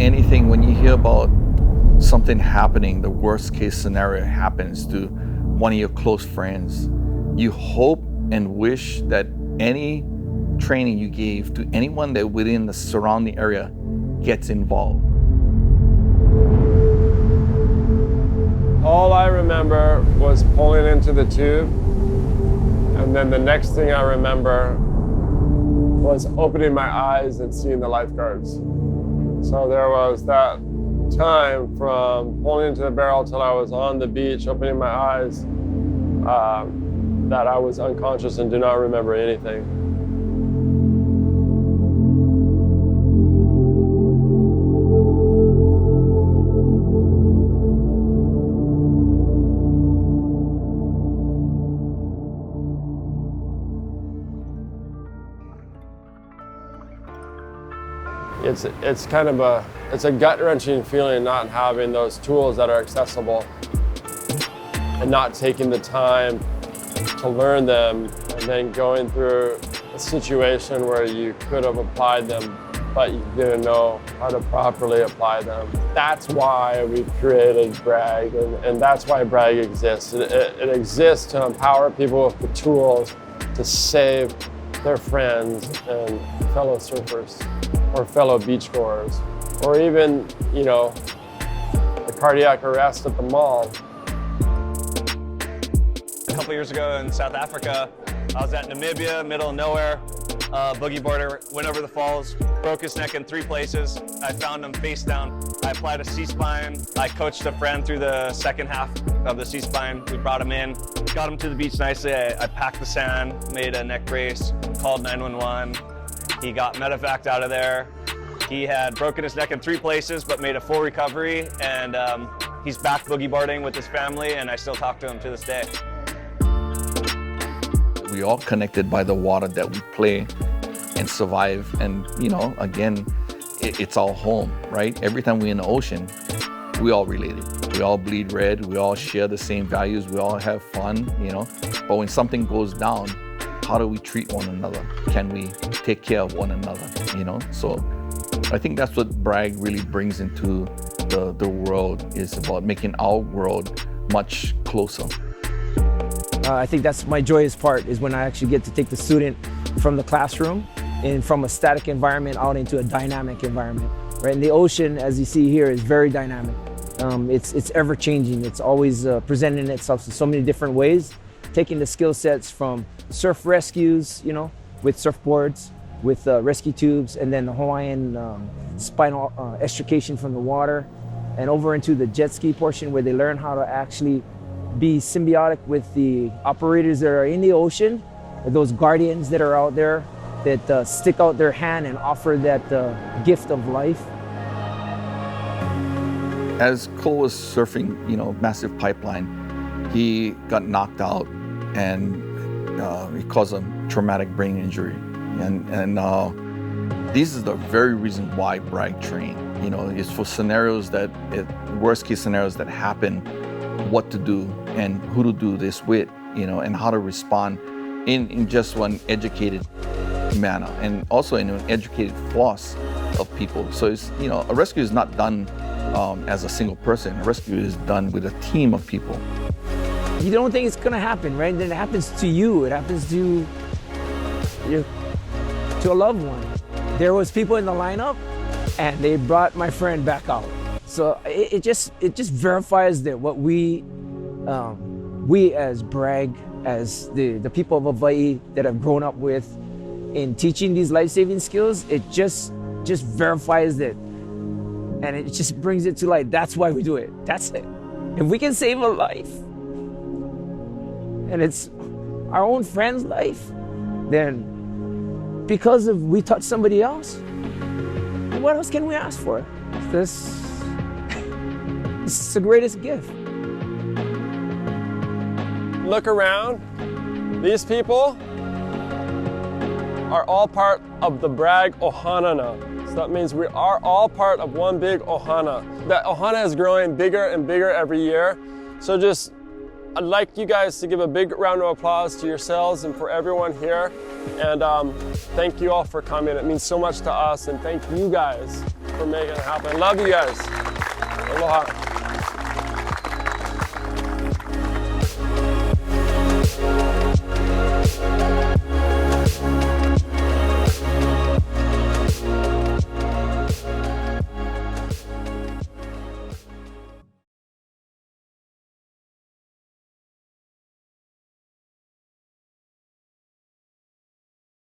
anything, when you hear about something happening, the worst case scenario happens to one of your close friends, you hope and wish that any training you gave to anyone that within the surrounding area gets involved. All I remember was pulling into the tube, and then the next thing I remember was opening my eyes and seeing the lifeguards. So there was that time from pulling into the barrel till I was on the beach, opening my eyes, that I was unconscious and do not remember anything. It's kind of a gut-wrenching feeling not having those tools that are accessible and not taking the time to learn them, and then going through a situation where you could have applied them, but you didn't know how to properly apply them. That's why we created BRAGG, and that's why BRAGG exists. It exists to empower people with the tools to save their friends and fellow surfers, or fellow beachgoers, or even, you know, a cardiac arrest at the mall. A couple years ago in South Africa, I was at Namibia, middle of nowhere. Boogie boarder went over the falls, broke his neck in 3 places. I found him face down. I applied a C-spine. I coached a friend through the second half of the C-spine. We brought him in, got him to the beach nicely. I packed the sand, made a neck brace, called 911. He got medevaced out of there. He had broken his neck in 3 places, but made a full recovery, and he's back boogie boarding with his family, and I still talk to him to this day. We all connected by the water that we play and survive, and you know, again, it's our home, right? Every time we're in the ocean, we all related. We all bleed red, we all share the same values, we all have fun, you know? But when something goes down, how do we treat one another? Can we take care of one another, you know? So I think that's what BRAGG really brings into the world, is about making our world much closer. I think that's my joyous part, is when I actually get to take the student from the classroom and from a static environment out into a dynamic environment. Right? And the ocean, as you see here, is very dynamic. It's ever changing. It's always presenting itself in so many different ways, taking the skill sets from surf rescues, you know, with surfboards, with rescue tubes, and then the Hawaiian spinal extrication from the water, and over into the jet ski portion where they learn how to actually be symbiotic with the operators that are in the ocean, those guardians that are out there that stick out their hand and offer that gift of life. As Cole was surfing, you know, massive pipeline, he got knocked out, and it caused a traumatic brain injury. And this is the very reason why BRAGG train. You know, it's for scenarios that, worst case scenarios that happen, what to do and who to do this with, you know, and how to respond in just one educated manner, and also in an educated force of people. So it's, you know, a rescue is not done as a single person. A rescue is done with a team of people. You don't think it's gonna happen, right? Then it happens to you. It happens to a loved one. There was people in the lineup, and they brought my friend back out. So it just verifies that what we as BRAGG, as the people of Hawaii that have grown up with in teaching these life-saving skills, it just verifies that, and it just brings it to light. That's why we do it. That's it. If we can save a life, and it's our own friend's life, then because of we touched somebody else, what else can we ask for? This is the greatest gift. Look around. These people are all part of the BRAGG ohana now. So that means we are all part of one big ohana. That ohana is growing bigger and bigger every year. So just I'd like you guys to give a big round of applause to yourselves and for everyone here. And thank you all for coming. It means so much to us. And thank you guys for making it happen. Love you guys. Aloha.